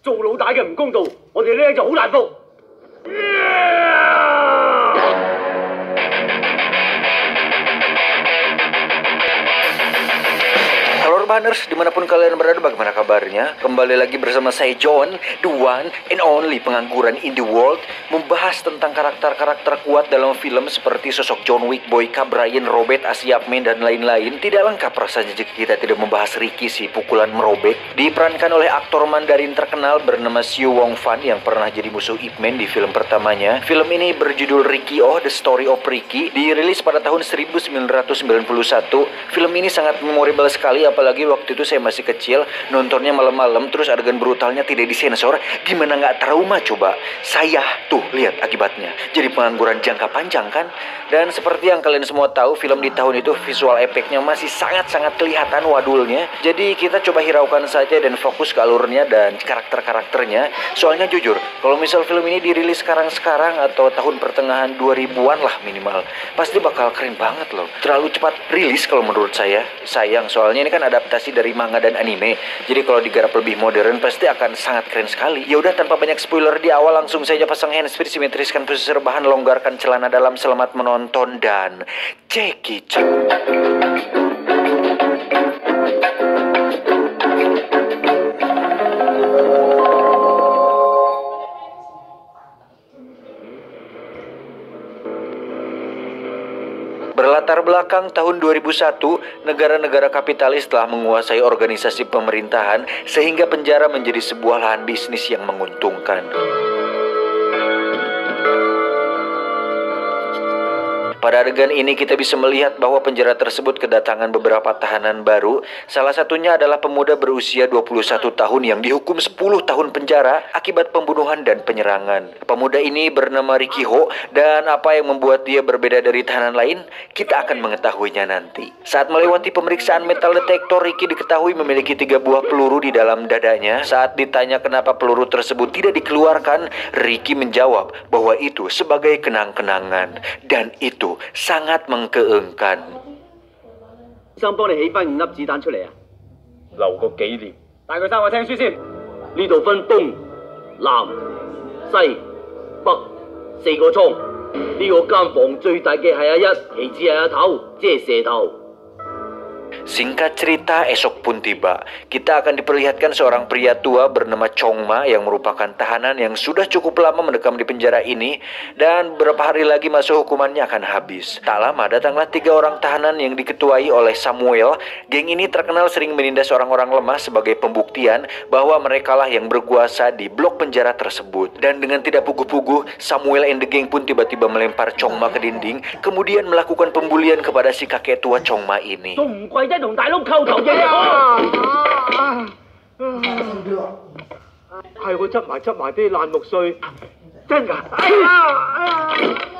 做老大嘅唔公道，我哋呢就好難服。Halo Urbaners, dimanapun kalian berada, bagaimana kabarnya? Kembali lagi bersama saya John, the one and only pengangguran in the world, membahas tentang karakter-karakter kuat dalam film seperti sosok John Wick, Boyka, Brian, Robert, Asia Man, dan lain-lain. Tidak lengkap rasanya jika kita tidak membahas Ricky, si pukulan merobek. Diperankan oleh aktor Mandarin terkenal bernama Siu Wong Fan yang pernah jadi musuh Ip Man di film pertamanya. Film ini berjudul Ricky Oh, The Story of Ricky, dirilis pada tahun 1991. Film ini sangat memorable sekali, apalagi waktu itu saya masih kecil, nontonnya malam-malam, terus adegan brutalnya tidak disensor. Gimana nggak trauma coba? Saya tuh lihat akibatnya, jadi pengangguran jangka panjang kan? Dan seperti yang kalian semua tahu, film di tahun itu visual efeknya masih sangat-sangat kelihatan wadulnya. Jadi kita coba hiraukan saja dan fokus ke alurnya dan karakter-karakternya. Soalnya jujur, kalau misal film ini dirilis sekarang atau tahun pertengahan 2000-an lah minimal, pasti bakal keren banget loh. Terlalu cepat rilis kalau menurut saya. Sayang, soalnya ini kan adaptasi dari manga dan anime. Jadi kalau digarap lebih modern pasti akan sangat keren sekali. Ya udah, tanpa banyak spoiler di awal, langsung saja pasang handsfree, simetriskan posisi rebahan, longgarkan celana dalam, selamat menonton dan check it. Berlatar belakang tahun 2001, negara-negara kapitalis telah menguasai organisasi pemerintahan sehingga penjara menjadi sebuah lahan bisnis yang menguntungkan. Pada adegan ini kita bisa melihat bahwa penjara tersebut kedatangan beberapa tahanan baru. Salah satunya adalah pemuda berusia 21 tahun yang dihukum 10 tahun penjara akibat pembunuhan dan penyerangan. Pemuda ini bernama Ricky Ho, dan apa yang membuat dia berbeda dari tahanan lain, kita akan mengetahuinya nanti. Saat melewati pemeriksaan metal detektor, Ricky diketahui memiliki 3 buah peluru di dalam dadanya. Saat ditanya kenapa peluru tersebut tidak dikeluarkan, Ricky menjawab bahwa itu sebagai kenang-kenangan, dan itu sangat mengkeengkan. 醫生幫你起翻5粒子彈出嚟啊！留個紀念。帶佢三個聽書先。呢度分東、南、西、北4個倉。呢個間房最大嘅係阿一，其次係阿頭，即係蛇頭。 Singkat cerita, esok pun tiba. Kita akan diperlihatkan seorang pria tua bernama Chongma yang merupakan tahanan yang sudah cukup lama mendekam di penjara ini, dan beberapa hari lagi masa hukumannya akan habis. Tak lama datanglah 3 orang tahanan yang diketuai oleh Samuel. Geng ini terkenal sering menindas orang-orang lemah sebagai pembuktian bahwa merekalah yang berkuasa di blok penjara tersebut. Dan dengan tidak puguh-puguh, Samuel and the geng pun tiba-tiba melempar Chongma ke dinding, kemudian melakukan pembulian kepada si kakek tua Chongma ini. 貴得同大佬溝頭嘅啊！係我執埋啲爛木碎，真㗎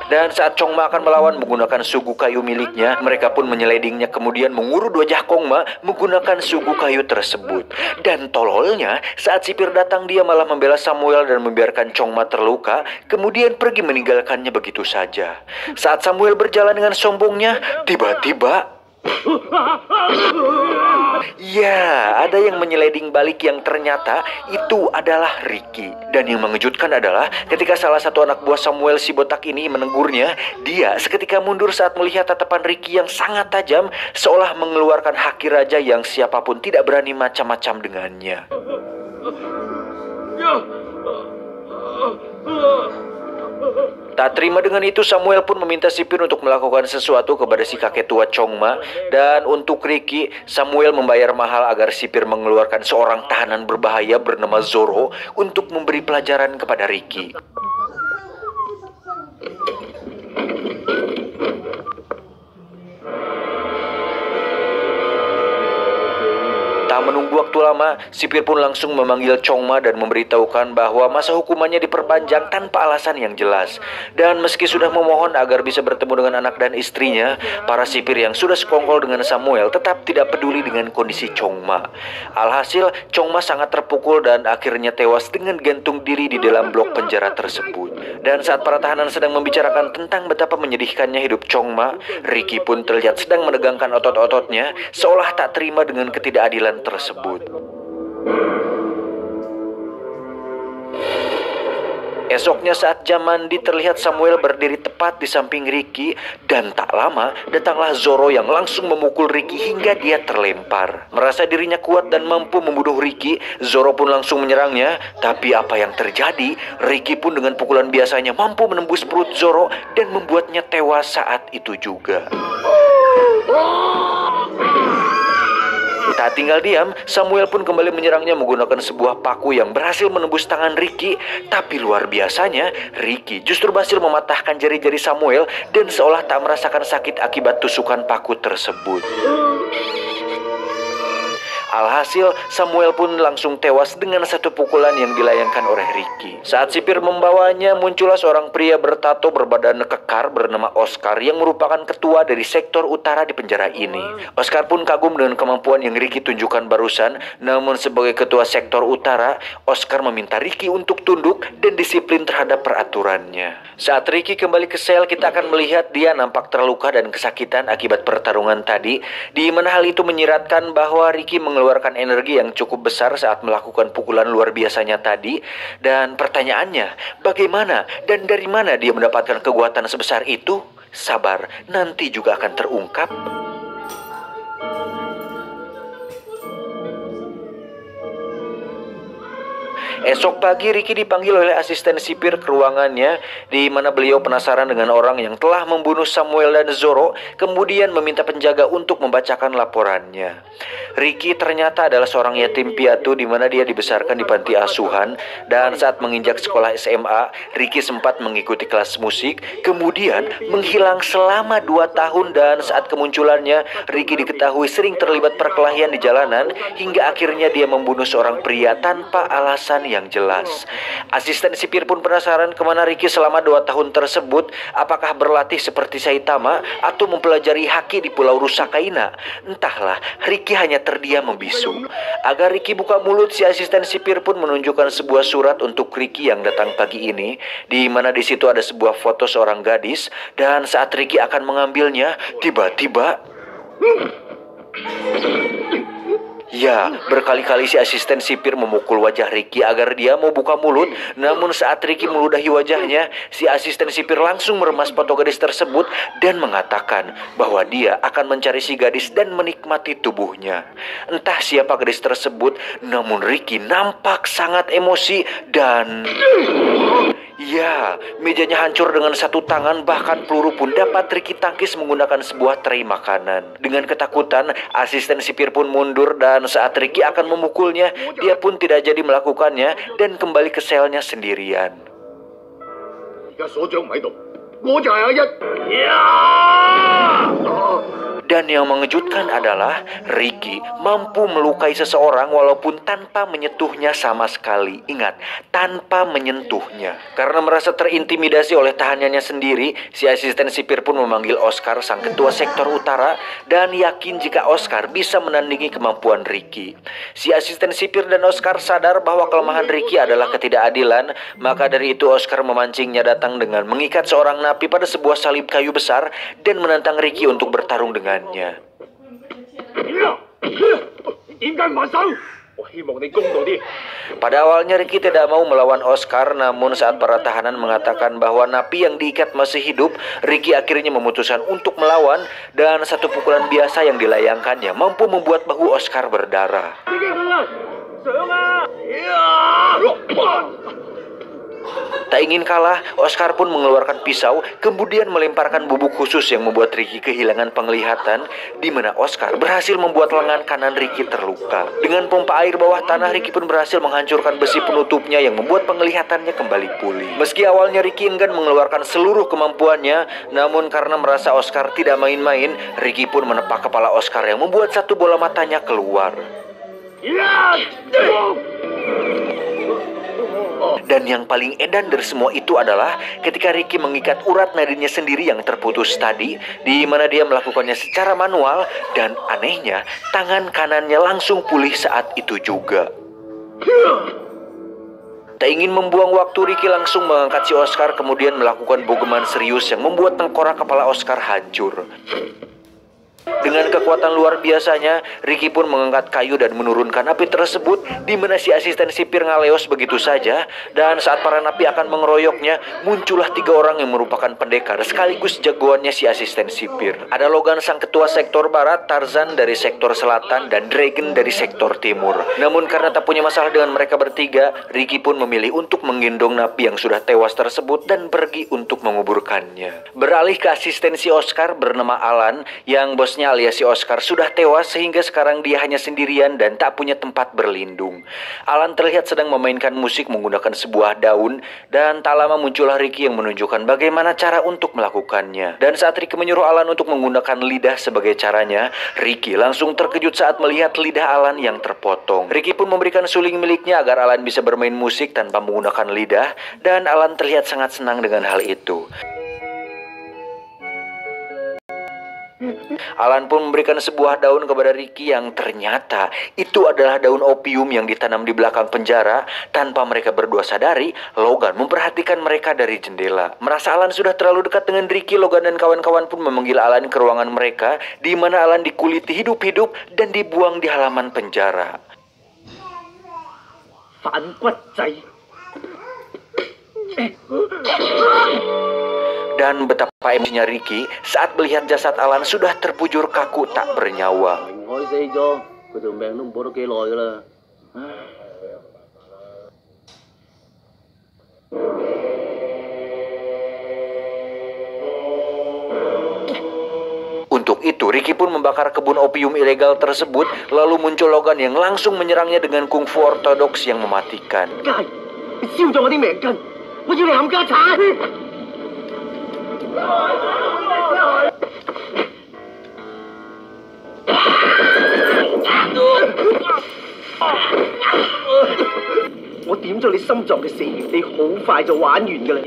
！Dan saat Chongma akan melawan menggunakan sugu kayu miliknya, mereka pun menyeledingnya kemudian mengurut wajah Chongma menggunakan sugu kayu tersebut. Dan tololnya, saat sipir datang dia malah membela Samuel dan membiarkan Chongma terluka, kemudian pergi meninggalkannya begitu saja. Saat Samuel berjalan dengan sombongnya, tiba-tiba ya, ada yang menyeleding balik yang ternyata itu adalah Ricky. Dan yang mengejutkan adalah ketika salah satu anak buah Samuel si botak ini menegurnya, dia seketika mundur saat melihat tatapan Ricky yang sangat tajam, seolah mengeluarkan haki raja yang siapapun tidak berani macam-macam dengannya. Tak terima dengan itu, Samuel pun meminta sipir untuk melakukan sesuatu kepada si kakek tua Chongma. Dan untuk Ricky, Samuel membayar mahal agar sipir mengeluarkan seorang tahanan berbahaya bernama Zoro untuk memberi pelajaran kepada Ricky. Tak menunggu waktu lama, sipir pun langsung memanggil Chongma dan memberitahukan bahwa masa hukumannya diperpanjang tanpa alasan yang jelas. Dan meski sudah memohon agar bisa bertemu dengan anak dan istrinya, para sipir yang sudah sekongkol dengan Samuel tetap tidak peduli dengan kondisi Chongma. Alhasil, Chongma sangat terpukul dan akhirnya tewas dengan gantung diri di dalam blok penjara tersebut. Dan saat para tahanan sedang membicarakan tentang betapa menyedihkannya hidup Chongma, Ricky pun terlihat sedang menegangkan otot-ototnya, seolah tak terima dengan ketidakadilan tersebut. Esoknya saat jam mandi terlihat Samuel berdiri tepat di samping Ricky, dan tak lama datanglah Zoro yang langsung memukul Ricky hingga dia terlempar. Merasa dirinya kuat dan mampu membunuh Ricky, Zoro pun langsung menyerangnya. Tapi apa yang terjadi? Ricky pun dengan pukulan biasanya mampu menembus perut Zoro dan membuatnya tewas saat itu juga. Tak tinggal diam, Samuel pun kembali menyerangnya menggunakan sebuah paku yang berhasil menembus tangan Ricky. Tapi luar biasanya, Ricky justru berhasil mematahkan jari-jari Samuel dan seolah tak merasakan sakit akibat tusukan paku tersebut. Alhasil, Samuel pun langsung tewas dengan satu pukulan yang dilayangkan oleh Ricky. Saat sipir membawanya, muncullah seorang pria bertato berbadan kekar bernama Oscar yang merupakan ketua dari sektor utara di penjara ini. Oscar pun kagum dengan kemampuan yang Ricky tunjukkan barusan, namun sebagai ketua sektor utara, Oscar meminta Ricky untuk tunduk dan disiplin terhadap peraturannya. Saat Ricky kembali ke sel, kita akan melihat dia nampak terluka dan kesakitan akibat pertarungan tadi, di mana hal itu menyiratkan bahwa Ricky mengeluarkan energi yang cukup besar saat melakukan pukulan luar biasanya tadi. Dan pertanyaannya, bagaimana dan dari mana dia mendapatkan kekuatan sebesar itu? Sabar, nanti juga akan terungkap. Esok pagi Ricky dipanggil oleh asisten sipir ke ruangannya, di mana beliau penasaran dengan orang yang telah membunuh Samuel dan Zoro, kemudian meminta penjaga untuk membacakan laporannya. Ricky ternyata adalah seorang yatim piatu di mana dia dibesarkan di panti asuhan, dan saat menginjak sekolah SMA, Ricky sempat mengikuti kelas musik, kemudian menghilang selama 2 tahun, dan saat kemunculannya, Ricky diketahui sering terlibat perkelahian di jalanan, hingga akhirnya dia membunuh seorang pria tanpa alasan yang jelas. Asisten sipir pun penasaran kemana Ricky selama 2 tahun tersebut. Apakah berlatih seperti Saitama atau mempelajari haki di Pulau Rusakaina? Entahlah, Ricky hanya terdiam membisu. Agar Ricky buka mulut, si asisten sipir pun menunjukkan sebuah surat untuk Ricky yang datang pagi ini, di mana di situ ada sebuah foto seorang gadis, dan saat Ricky akan mengambilnya, tiba-tiba ya, berkali-kali si asisten sipir memukul wajah Ricky agar dia mau buka mulut. Namun saat Ricky meludahi wajahnya, si asisten sipir langsung meremas foto gadis tersebut dan mengatakan bahwa dia akan mencari si gadis dan menikmati tubuhnya. Entah siapa gadis tersebut, namun Ricky nampak sangat emosi dan ya, mejanya hancur dengan satu tangan, bahkan peluru pun dapat Ricky tangkis menggunakan sebuah tray makanan. Dengan ketakutan, asisten sipir pun mundur, dan saat Ricky akan memukulnya, dia pun tidak jadi melakukannya dan kembali ke selnya sendirian. Dan yang mengejutkan adalah Ricky mampu melukai seseorang walaupun tanpa menyentuhnya sama sekali. Ingat, tanpa menyentuhnya. Karena merasa terintimidasi oleh tahanannya sendiri, si asisten sipir pun memanggil Oscar, sang ketua sektor utara, dan yakin jika Oscar bisa menandingi kemampuan Ricky. Si asisten sipir dan Oscar sadar bahwa kelemahan Ricky adalah ketidakadilan, maka dari itu Oscar memancingnya datang dengan mengikat seorang napi pada sebuah salib kayu besar dan menantang Ricky untuk bertarung dengan. Pada awalnya Ricky tidak mau melawan Oscar, namun saat para tahanan mengatakan bahwa napi yang diikat masih hidup, Ricky akhirnya memutuskan untuk melawan, dan satu pukulan biasa yang dilayangkannya mampu membuat bahu Oscar berdarah. Tak ingin kalah, Oscar pun mengeluarkan pisau, kemudian melemparkan bubuk khusus yang membuat Ricky kehilangan penglihatan, di mana Oscar berhasil membuat lengan kanan Ricky terluka. Dengan pompa air bawah tanah, Ricky pun berhasil menghancurkan besi penutupnya yang membuat penglihatannya kembali pulih. Meski awalnya Ricky enggan mengeluarkan seluruh kemampuannya, namun karena merasa Oscar tidak main-main, Ricky pun menepak kepala Oscar yang membuat satu bola matanya keluar. Dan yang paling edan dari semua itu adalah ketika Ricky mengikat urat nadinya sendiri yang terputus tadi, di mana dia melakukannya secara manual, dan anehnya tangan kanannya langsung pulih saat itu juga. Tak ingin membuang waktu, Ricky langsung mengangkat si Oscar, kemudian melakukan bogeman serius yang membuat tengkorak kepala Oscar hancur. Dengan kekuatan luar biasanya, Ricky pun mengangkat kayu dan menurunkan api tersebut, di mana si asisten sipir ngaleos begitu saja. Dan saat para napi akan mengeroyoknya, muncullah 3 orang yang merupakan pendekar sekaligus jagoannya si asisten sipir. Ada Logan sang ketua sektor barat, Tarzan dari sektor selatan, dan Dragon dari sektor timur. Namun karena tak punya masalah dengan mereka bertiga, Ricky pun memilih untuk menggendong napi yang sudah tewas tersebut dan pergi untuk menguburkannya. Beralih ke asisten si Oscar bernama Alan, yang bosnya alias si Oscar sudah tewas sehingga sekarang dia hanya sendirian dan tak punya tempat berlindung. Alan terlihat sedang memainkan musik menggunakan sebuah daun, dan tak lama muncullah Ricky yang menunjukkan bagaimana cara untuk melakukannya. Dan saat Ricky menyuruh Alan untuk menggunakan lidah sebagai caranya, Ricky langsung terkejut saat melihat lidah Alan yang terpotong. Ricky pun memberikan suling miliknya agar Alan bisa bermain musik tanpa menggunakan lidah, dan Alan terlihat sangat senang dengan hal itu. Alan pun memberikan sebuah daun kepada Ricky yang ternyata itu adalah daun opium yang ditanam di belakang penjara. Tanpa mereka berdua sadari, Logan memperhatikan mereka dari jendela. Merasa Alan sudah terlalu dekat dengan Ricky, Logan dan kawan-kawan pun memanggil Alan ke ruangan mereka, di mana Alan dikuliti hidup-hidup dan dibuang di halaman penjara. Dan betapa emosinya Ricky saat melihat jasad Alan sudah terbujur kaku tak bernyawa. Untuk itu, Ricky pun membakar kebun opium ilegal tersebut, lalu muncul Logan yang langsung menyerangnya dengan kungfu ortodoks yang mematikan.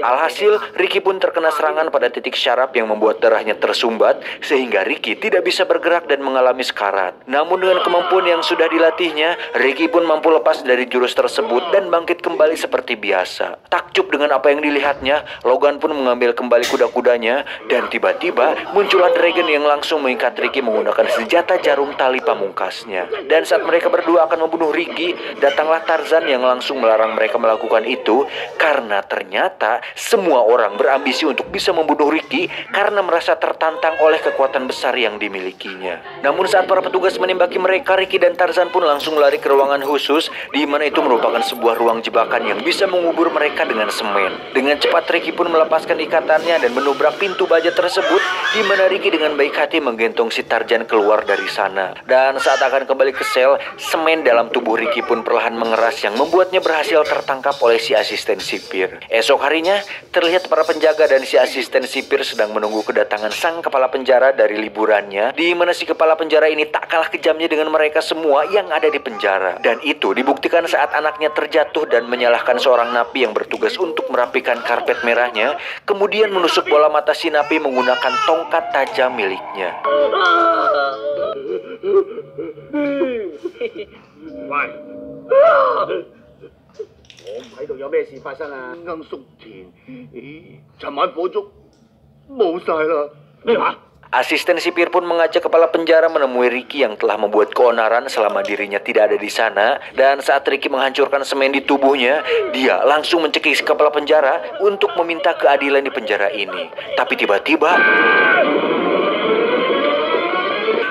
Alhasil, Ricky pun terkena serangan pada titik syaraf yang membuat darahnya tersumbat, sehingga Ricky tidak bisa bergerak dan mengalami sekarat. Namun dengan kemampuan yang sudah dilatihnya, Ricky pun mampu lepas dari jurus tersebut dan bangkit kembali seperti biasa. Takjub dengan apa yang dilihatnya, Logan pun mengambil kembali kuda-kudanya, dan tiba-tiba muncullah Dragon yang langsung mengikat Ricky menggunakan senjata jarum tali pamungkasnya. Dan saat mereka berdua akan membunuh Ricky, datanglah Tarzan yang langsung melarang mereka melakukan itu, karena ternyata semua orang berambisi untuk bisa membunuh Ricky karena merasa tertantang oleh kekuatan besar yang dimilikinya. Namun saat para petugas menembaki mereka, Ricky dan Tarzan pun langsung lari ke ruangan khusus, di mana itu merupakan sebuah ruang jebakan yang bisa mengubur mereka dengan semen. Dengan cepat Ricky pun melepaskan ikatannya dan menubrak pintu baja tersebut, di mana Ricky dengan baik hati menggentong si Tarzan keluar dari sana. Dan saat akan kembali ke sel, semen dalam tubuh Ricky pun perlahan mengeras yang membuatnya berhasil tertangkap oleh si asisten sipir. Esok harinya, terlihat para penjaga dan si asisten sipir sedang menunggu kedatangan sang kepala penjara dari liburannya, di mana si kepala penjara ini tak kalah kejamnya dengan mereka semua yang ada di penjara. Dan itu dibuktikan saat anaknya terjatuh dan menyalahkan seorang napi yang bertugas untuk merapikan karpet merahnya, kemudian menusuk bola mata si napi menggunakan tongkat tajam miliknya. Asisten sipir pun mengajak kepala penjara menemui Ricky yang telah membuat keonaran selama dirinya tidak ada di sana. Dan saat Ricky menghancurkan semen di tubuhnya, dia langsung mencekik kepala penjara untuk meminta keadilan di penjara ini. Tapi tiba-tiba,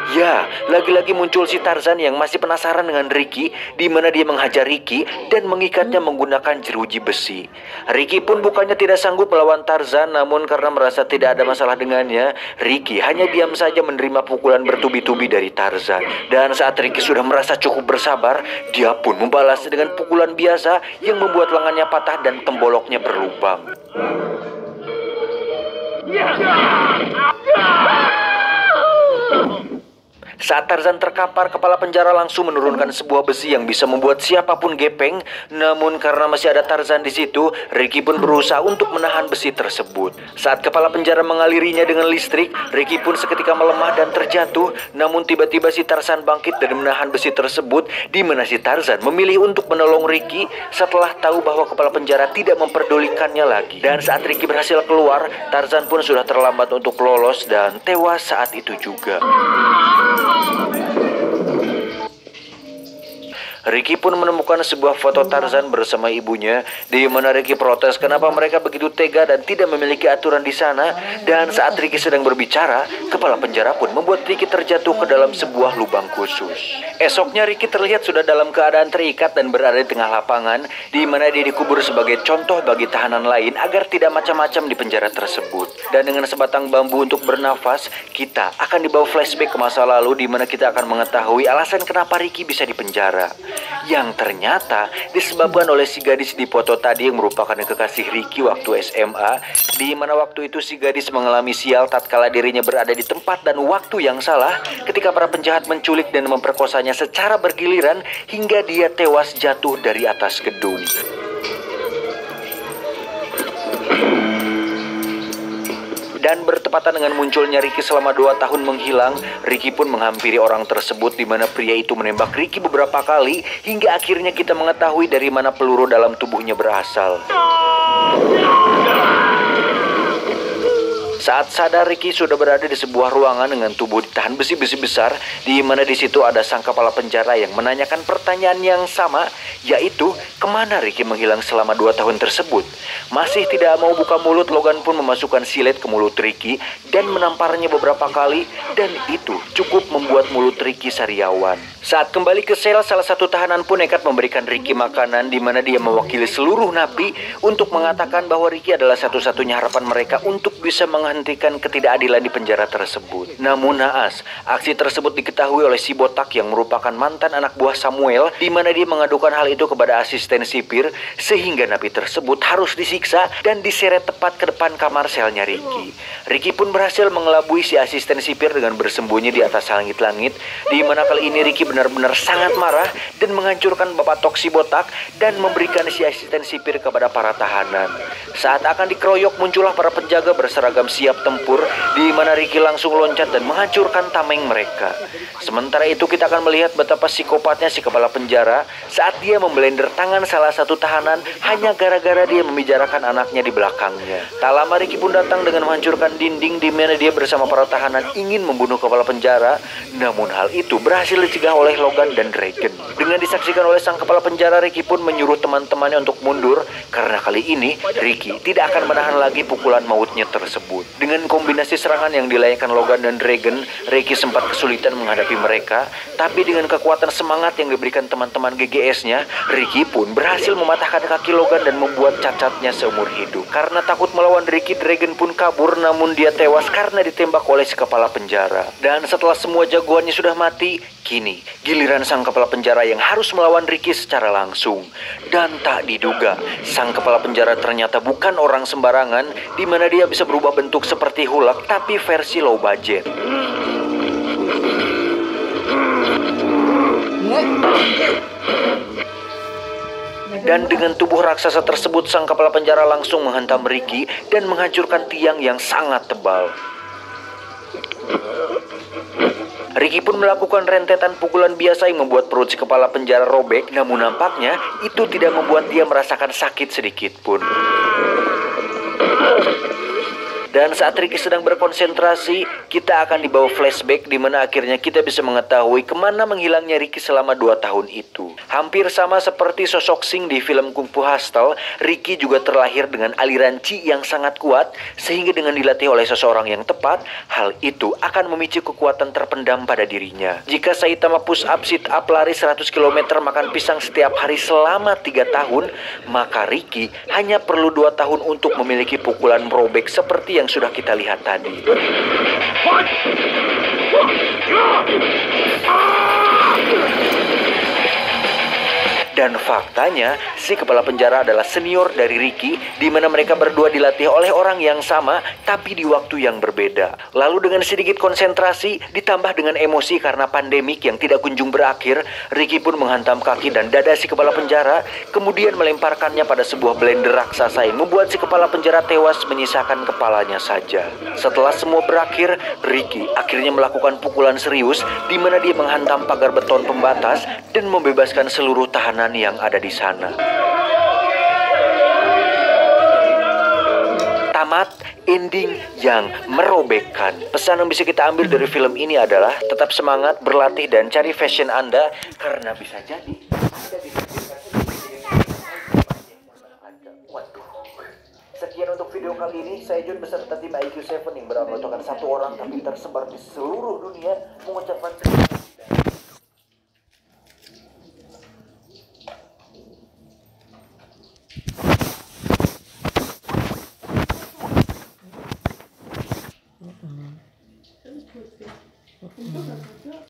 ya, lagi-lagi muncul si Tarzan yang masih penasaran dengan Ricky, di mana dia menghajar Ricky dan mengikatnya menggunakan jeruji besi. Ricky pun bukannya tidak sanggup melawan Tarzan, namun karena merasa tidak ada masalah dengannya, Ricky hanya diam saja menerima pukulan bertubi-tubi dari Tarzan. Dan saat Ricky sudah merasa cukup bersabar, dia pun membalas dengan pukulan biasa yang membuat lengannya patah dan temboloknya berlubang. Saat Tarzan terkapar, kepala penjara langsung menurunkan sebuah besi yang bisa membuat siapapun gepeng. Namun karena masih ada Tarzan di situ, Ricky pun berusaha untuk menahan besi tersebut. Saat kepala penjara mengalirinya dengan listrik, Ricky pun seketika melemah dan terjatuh. Namun tiba-tiba si Tarzan bangkit dan menahan besi tersebut, di mana si Tarzan memilih untuk menolong Ricky setelah tahu bahwa kepala penjara tidak memperdulikannya lagi. Dan saat Ricky berhasil keluar, Tarzan pun sudah terlambat untuk lolos dan tewas saat itu juga. Ricky pun menemukan sebuah foto Tarzan bersama ibunya, di mana Ricky protes kenapa mereka begitu tega dan tidak memiliki aturan di sana. Dan saat Ricky sedang berbicara, kepala penjara pun membuat Ricky terjatuh ke dalam sebuah lubang khusus. Esoknya Ricky terlihat sudah dalam keadaan terikat dan berada di tengah lapangan, di mana dia dikubur sebagai contoh bagi tahanan lain agar tidak macam-macam di penjara tersebut. Dan dengan sebatang bambu untuk bernafas, kita akan dibawa flashback ke masa lalu, di mana kita akan mengetahui alasan kenapa Ricky bisa dipenjara, yang ternyata disebabkan oleh si gadis di foto tadi yang merupakan kekasih Ricky waktu SMA, di mana waktu itu si gadis mengalami sial tatkala dirinya berada di tempat dan waktu yang salah ketika para penjahat menculik dan memperkosanya secara bergiliran hingga dia tewas jatuh dari atas gedung. Dan bertepatan dengan munculnya Ricky selama 2 tahun menghilang, Ricky pun menghampiri orang tersebut, di mana pria itu menembak Ricky beberapa kali hingga akhirnya kita mengetahui dari mana peluru dalam tubuhnya berasal. Saat sadar, Ricky sudah berada di sebuah ruangan dengan tubuh ditahan besi-besi besar, di mana di situ ada sang kepala penjara yang menanyakan pertanyaan yang sama, yaitu kemana Ricky menghilang selama 2 tahun tersebut. Masih tidak mau buka mulut, Logan pun memasukkan silet ke mulut Ricky dan menamparnya beberapa kali, dan itu cukup membuat mulut Ricky sariawan. Saat kembali ke sel, salah satu tahanan pun nekat memberikan Ricky makanan, di mana dia mewakili seluruh napi untuk mengatakan bahwa Ricky adalah satu-satunya harapan mereka untuk bisa menghentikan ketidakadilan di penjara tersebut. Namun naas, aksi tersebut diketahui oleh si botak yang merupakan mantan anak buah Samuel, di mana dia mengadukan hal itu kepada asisten sipir, sehingga napi tersebut harus disiksa dan diseret tepat ke depan kamar selnya Ricky. Ricky pun berhasil mengelabui si asisten sipir dengan bersembunyi di atas langit-langit, di mana kali ini Ricky benar-benar sangat marah dan menghancurkan bapak toksi botak dan memberikan si asisten sipir kepada para tahanan. Saat akan dikeroyok, muncullah para penjaga berseragam siap tempur, di mana Ricky langsung loncat dan menghancurkan tameng mereka. Sementara itu kita akan melihat betapa psikopatnya si kepala penjara saat dia memblender tangan salah satu tahanan hanya gara-gara dia membicarakan anaknya di belakangnya. Tak lama Ricky pun datang dengan menghancurkan dinding, di mana dia bersama para tahanan ingin membunuh kepala penjara. Namun hal itu berhasil dicegah oleh Logan dan Dragon. Dengan disaksikan oleh sang kepala penjara, Ricky pun menyuruh teman-temannya untuk mundur, karena kali ini Ricky tidak akan menahan lagi pukulan mautnya tersebut. Dengan kombinasi serangan yang dilayangkan Logan dan Dragon, Ricky sempat kesulitan menghadapi mereka, tapi dengan kekuatan semangat yang diberikan teman-teman GGS-nya, Ricky pun berhasil mematahkan kaki Logan dan membuat cacatnya seumur hidup. Karena takut melawan Ricky, Dragon pun kabur, namun dia tewas karena ditembak oleh si kepala penjara. Dan setelah semua jagoannya sudah mati, kini giliran sang kepala penjara yang harus melawan Ricky secara langsung. Dan tak diduga, sang kepala penjara ternyata bukan orang sembarangan, di mana dia bisa berubah bentuk seperti Hulk tapi versi low budget. Dan dengan tubuh raksasa tersebut, sang kepala penjara langsung menghantam Ricky dan menghancurkan tiang yang sangat tebal. Ricky pun melakukan rentetan pukulan biasa yang membuat perut si kepala penjara robek, namun nampaknya itu tidak membuat dia merasakan sakit sedikit pun. Dan saat Ricky sedang berkonsentrasi, kita akan dibawa flashback, di mana akhirnya kita bisa mengetahui kemana menghilangnya Ricky selama 2 tahun itu. Hampir sama seperti sosok Sing di film Kung Fu Hustle, Ricky juga terlahir dengan aliran Chi yang sangat kuat, sehingga dengan dilatih oleh seseorang yang tepat, hal itu akan memicu kekuatan terpendam pada dirinya. Jika Saitama push up, sit up, lari 100 km, makan pisang setiap hari selama 3 tahun, maka Ricky hanya perlu 2 tahun untuk memiliki pukulan merobek seperti yang sudah kita lihat tadi. Dan faktanya, si kepala penjara adalah senior dari Ricky, di mana mereka berdua dilatih oleh orang yang sama, tapi di waktu yang berbeda. Lalu dengan sedikit konsentrasi, ditambah dengan emosi karena pandemik yang tidak kunjung berakhir, Ricky pun menghantam kaki dan dada si kepala penjara, kemudian melemparkannya pada sebuah blender raksasa yang membuat si kepala penjara tewas, menyisakan kepalanya saja. Setelah semua berakhir, Ricky akhirnya melakukan pukulan serius, di mana dia menghantam pagar beton pembatas dan membebaskan seluruh tahanan yang ada di sana. Tamat, ending yang merobekkan. Pesan yang bisa kita ambil dari film ini adalah tetap semangat, berlatih, dan cari fashion Anda, karena bisa jadi Anda ditakdirkan Sekian untuk video kali ini. Saya John beserta tim IQ7 yang beranggotakan satu orang tapi tersebar di seluruh dunia mengucapkan Mm-mm.